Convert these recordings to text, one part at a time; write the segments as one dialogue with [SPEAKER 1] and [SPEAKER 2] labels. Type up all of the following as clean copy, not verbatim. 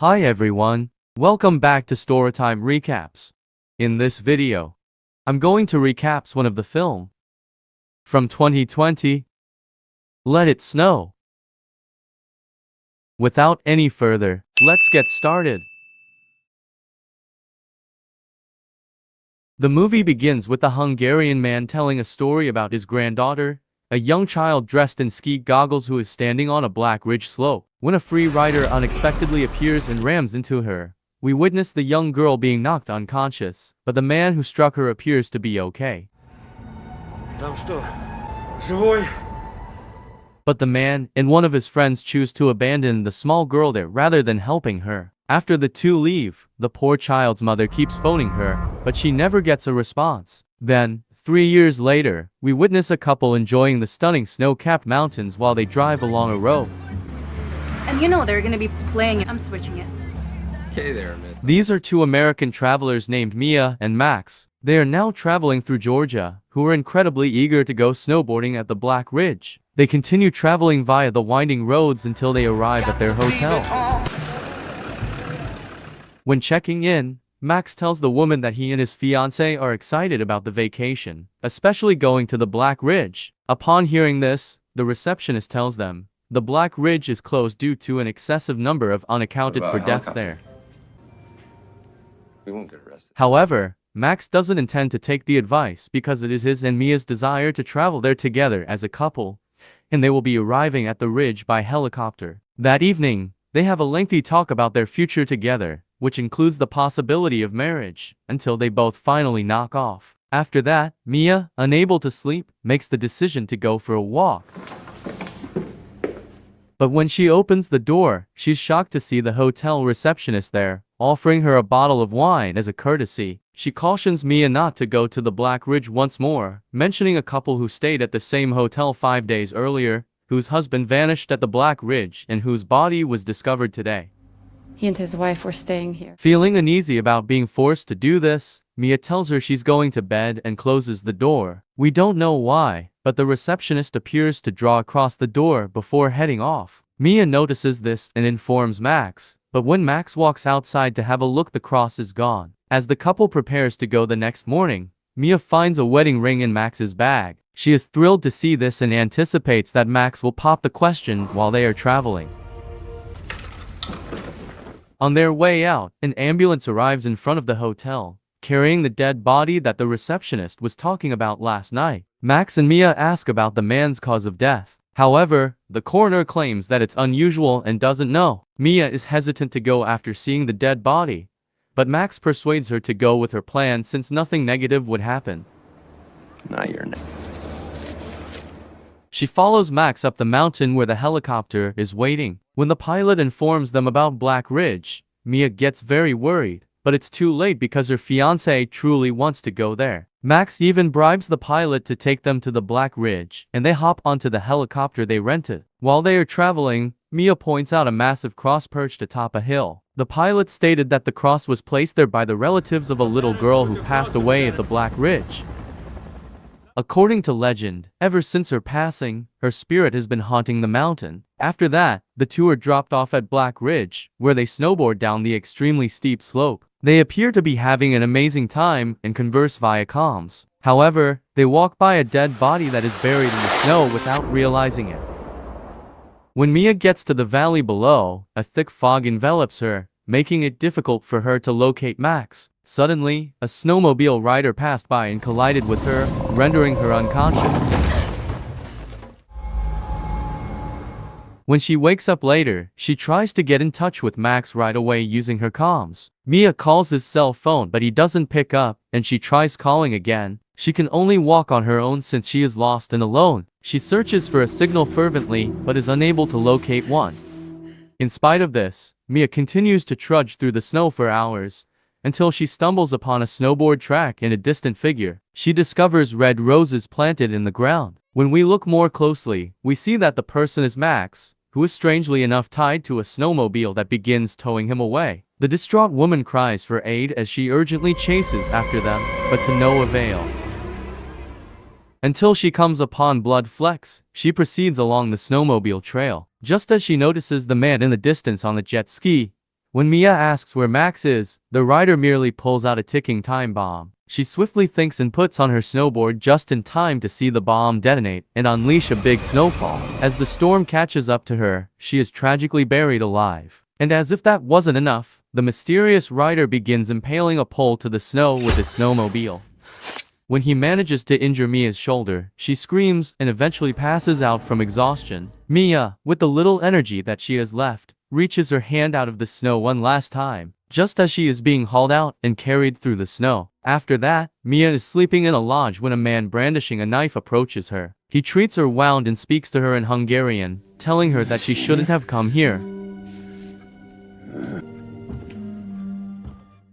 [SPEAKER 1] Hi everyone, welcome back to Storytime Recaps. In this video, I'm going to recap one of the film from 2020, Let It Snow. Without any further, let's get started. The movie begins with a Hungarian man telling a story about his granddaughter, a young child dressed in ski goggles who is standing on a black ridge slope. When a free rider unexpectedly appears and rams into her, we witness the young girl being knocked unconscious, but the man who struck her appears to be okay.
[SPEAKER 2] Там что, живой?
[SPEAKER 1] But the man and one of his friends choose to abandon the small girl there rather than helping her. After the two leave, the poor child's mother keeps phoning her, but she never gets a response. Then, 3 years later, we witness a couple enjoying the stunning snow-capped mountains while they drive along a road.
[SPEAKER 3] And you know they're gonna be playing it. I'm switching it.
[SPEAKER 2] Okay there, miss.
[SPEAKER 1] These are two American travelers named Mia and Max. They are now traveling through Georgia, who are incredibly eager to go snowboarding at the Black Ridge. They continue traveling via the winding roads until they arrive at their hotel. When checking in, Max tells the woman that he and his fiance are excited about the vacation, especially going to the Black Ridge. Upon hearing this, the receptionist tells them the Black Ridge is closed due to an excessive number of unaccounted for deaths there.
[SPEAKER 2] We won't get arrested.
[SPEAKER 1] However, Max doesn't intend to take the advice because it is his and Mia's desire to travel there together as a couple, and they will be arriving at the ridge by helicopter. That evening, they have a lengthy talk about their future together, which includes the possibility of marriage, until they both finally knock off. After that, Mia, unable to sleep, makes the decision to go for a walk. But when she opens the door, she's shocked to see the hotel receptionist there, offering her a bottle of wine as a courtesy. She cautions Mia not to go to the Black Ridge once more, mentioning a couple who stayed at the same hotel 5 days earlier, whose husband vanished at the Black Ridge and whose body was discovered today.
[SPEAKER 4] He and his wife were staying here.
[SPEAKER 1] Feeling uneasy about being forced to do this, Mia tells her she's going to bed and closes the door. We don't know why, but the receptionist appears to draw across the door before heading off. Mia notices this and informs Max, but when Max walks outside to have a look, the cross is gone. As the couple prepares to go the next morning, Mia finds a wedding ring in Max's bag. She is thrilled to see this and anticipates that Max will pop the question while they are traveling. On their way out, an ambulance arrives in front of the hotel, carrying the dead body that the receptionist was talking about last night. Max and Mia ask about the man's cause of death. However, the coroner claims that it's unusual and doesn't know. Mia is hesitant to go after seeing the dead body, but Max persuades her to go with her plan since nothing negative would happen.
[SPEAKER 2] Not your name.
[SPEAKER 1] She follows Max up the mountain where the helicopter is waiting. When the pilot informs them about Black Ridge, Mia gets very worried, but it's too late because her fiance truly wants to go there. Max even bribes the pilot to take them to the Black Ridge, and they hop onto the helicopter they rented. While they are traveling, Mia points out a massive cross perched atop a hill. The pilot stated that the cross was placed there by the relatives of a little girl who passed away at the Black Ridge. According to legend, ever since her passing, her spirit has been haunting the mountain. After that, the two are dropped off at Black Ridge, where they snowboard down the extremely steep slope. They appear to be having an amazing time and converse via comms. However, they walk by a dead body that is buried in the snow without realizing it. When Mia gets to the valley below, a thick fog envelops her, making it difficult for her to locate Max. Suddenly, a snowmobile rider passed by and collided with her, rendering her unconscious. When she wakes up later, she tries to get in touch with Max right away using her comms. Mia calls his cell phone but he doesn't pick up, and she tries calling again. She can only walk on her own since she is lost and alone. She searches for a signal fervently but is unable to locate one. In spite of this, Mia continues to trudge through the snow for hours, until she stumbles upon a snowboard track and a distant figure. She discovers red roses planted in the ground. When we look more closely, we see that the person is Max, who is strangely enough tied to a snowmobile that begins towing him away. The distraught woman cries for aid as she urgently chases after them, but to no avail. Until she comes upon blood flecks, she proceeds along the snowmobile trail. Just as she notices the man in the distance on the jet ski, When Mia asks where Max is, the rider merely pulls out a ticking time bomb. She swiftly thinks and puts on her snowboard just in time to see the bomb detonate and unleash a big snowfall. As the storm catches up to her, she is tragically buried alive. And as if that wasn't enough, the mysterious rider begins impaling a pole to the snow with his snowmobile. When he manages to injure Mia's shoulder, she screams and eventually passes out from exhaustion. Mia, with the little energy that she has left, reaches her hand out of the snow one last time, just as she is being hauled out and carried through the snow. After that, Mia is sleeping in a lodge when a man brandishing a knife approaches her. He treats her wound and speaks to her in Hungarian, telling her that she shouldn't have come here.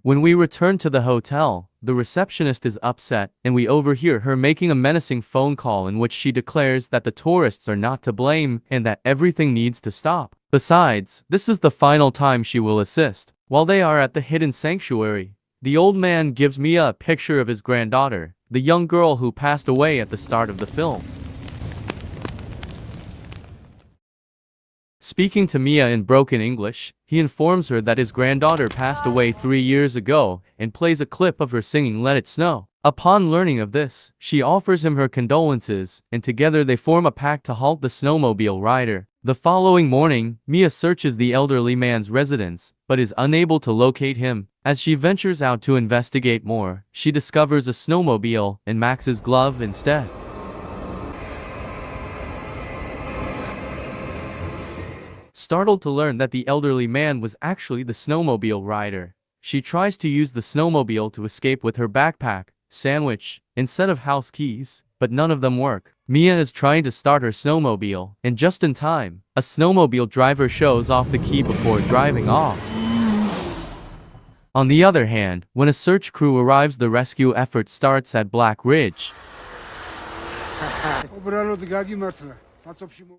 [SPEAKER 1] When we return to the hotel, the receptionist is upset, and we overhear her making a menacing phone call in which she declares that the tourists are not to blame and that everything needs to stop. Besides, this is the final time she will assist. While they are at the hidden sanctuary, the old man gives Mia a picture of his granddaughter, the young girl who passed away at the start of the film. Speaking to Mia in broken English, he informs her that his granddaughter passed away 3 years ago and plays a clip of her singing Let It Snow. Upon learning of this, she offers him her condolences, and together they form a pact to halt the snowmobile rider. The following morning, Mia searches the elderly man's residence, but is unable to locate him. As she ventures out to investigate more, she discovers a snowmobile and Max's glove instead. Startled to learn that the elderly man was actually the snowmobile rider, she tries to use the snowmobile to escape with her backpack, sandwich, and set of house keys, but none of them work. Mia is trying to start her snowmobile, and just in time, a snowmobile driver shows off the key before driving off. On the other hand, when a search crew arrives, the rescue effort starts at Black Ridge.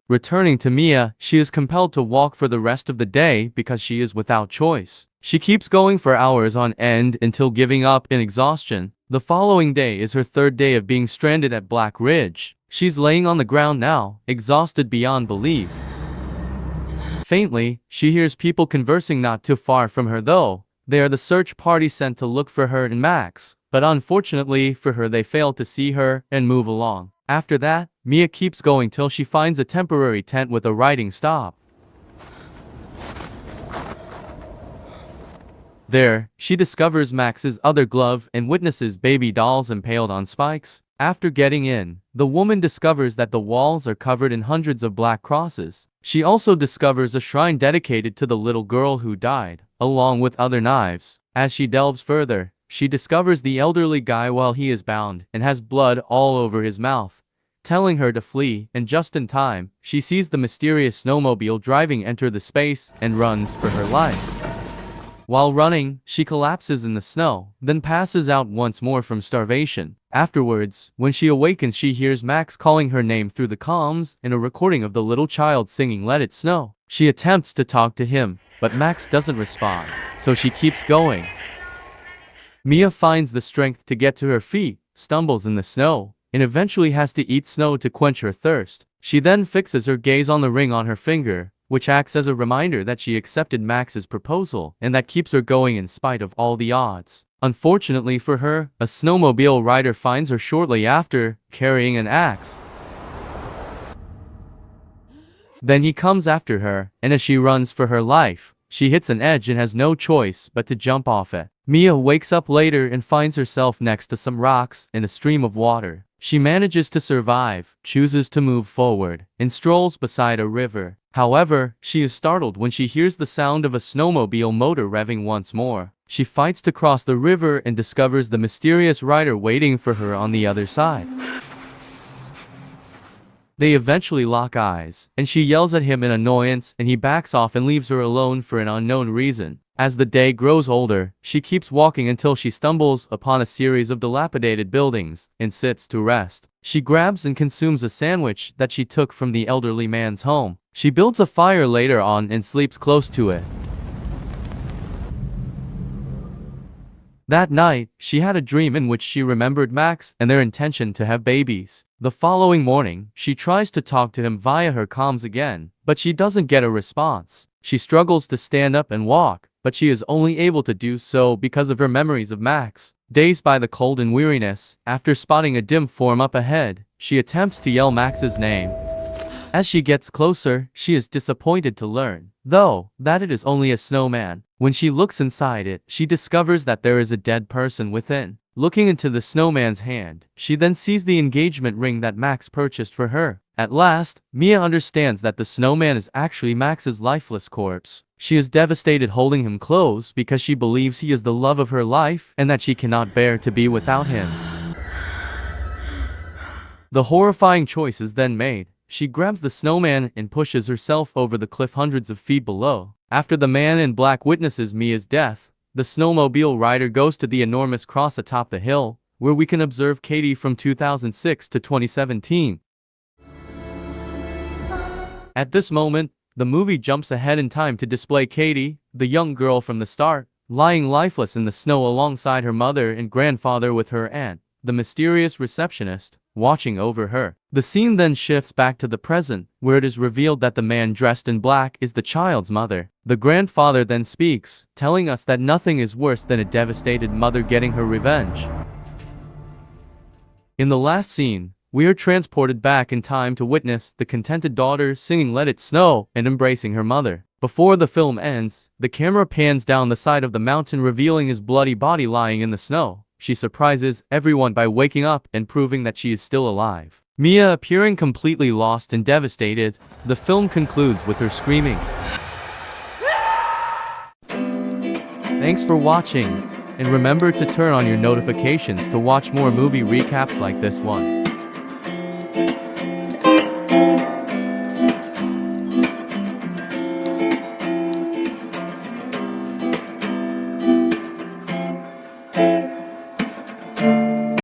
[SPEAKER 1] Returning to Mia, she is compelled to walk for the rest of the day because she is without choice. She keeps going for hours on end until giving up in exhaustion. The following day is her third day of being stranded at Black Ridge. She's laying on the ground now, exhausted beyond belief. Faintly, she hears people conversing not too far from her though. They are the search party sent to look for her and Max, but unfortunately for her they fail to see her and move along. After that, Mia keeps going till she finds a temporary tent with a writing stop. There, she discovers Max's other glove and witnesses baby dolls impaled on spikes. After getting in, the woman discovers that the walls are covered in hundreds of black crosses. She also discovers a shrine dedicated to the little girl who died, along with other knives. As she delves further, she discovers the elderly guy while he is bound and has blood all over his mouth, telling her to flee, and just in time, she sees the mysterious snowmobile driving enter the space and runs for her life. While running, she collapses in the snow, then passes out once more from starvation. Afterwards, when she awakens, she hears Max calling her name through the comms and a recording of the little child singing Let It Snow. She attempts to talk to him, but Max doesn't respond, so she keeps going. Mia finds the strength to get to her feet, stumbles in the snow, and eventually has to eat snow to quench her thirst. She then fixes her gaze on the ring on her finger, which acts as a reminder that she accepted Max's proposal, and that keeps her going in spite of all the odds. Unfortunately for her, a snowmobile rider finds her shortly after, carrying an axe. Then he comes after her, and as she runs for her life, she hits an edge and has no choice but to jump off it. Mia wakes up later and finds herself next to some rocks and a stream of water. She manages to survive, chooses to move forward, and strolls beside a river. However, she is startled when she hears the sound of a snowmobile motor revving once more. She fights to cross the river and discovers the mysterious rider waiting for her on the other side. They eventually lock eyes, and she yells at him in annoyance, and he backs off and leaves her alone for an unknown reason. As the day grows older, she keeps walking until she stumbles upon a series of dilapidated buildings and sits to rest. She grabs and consumes a sandwich that she took from the elderly man's home. She builds a fire later on and sleeps close to it. That night, she had a dream in which she remembered Max and their intention to have babies. The following morning, she tries to talk to him via her comms again, but she doesn't get a response. She struggles to stand up and walk, but but she is only able to do so because of her memories of Max. Dazed by the cold and weariness, after spotting a dim form up ahead, she attempts to yell Max's name. As she gets closer, she is disappointed to learn, though, that it is only a snowman. When she looks inside it, she discovers that there is a dead person within. Looking into the snowman's hand, she then sees the engagement ring that Max purchased for her. At last, Mia understands that the snowman is actually Max's lifeless corpse. She is devastated holding him close because she believes he is the love of her life and that she cannot bear to be without him. The horrifying choice is then made. She grabs the snowman and pushes herself over the cliff hundreds of feet below. After the man in black witnesses Mia's death, the snowmobile rider goes to the enormous cross atop the hill, where we can observe Katie from 2006 to 2017. At this moment, the movie jumps ahead in time to display Katie, the young girl from the start, lying lifeless in the snow alongside her mother and grandfather with her aunt, the mysterious receptionist, watching over her. The scene then shifts back to the present, where it is revealed that the man dressed in black is the child's mother. The grandfather then speaks, telling us that nothing is worse than a devastated mother getting her revenge. In the last scene, we are transported back in time to witness the contented daughter singing "Let It Snow" and embracing her mother. Before the film ends, the camera pans down the side of the mountain revealing his bloody body lying in the snow. She surprises everyone by waking up and proving that she is still alive. Mia appearing completely lost and devastated, the film concludes with her screaming. Thanks for watching, and remember to turn on your notifications to watch more movie recaps like this one.
[SPEAKER 4] Thank you.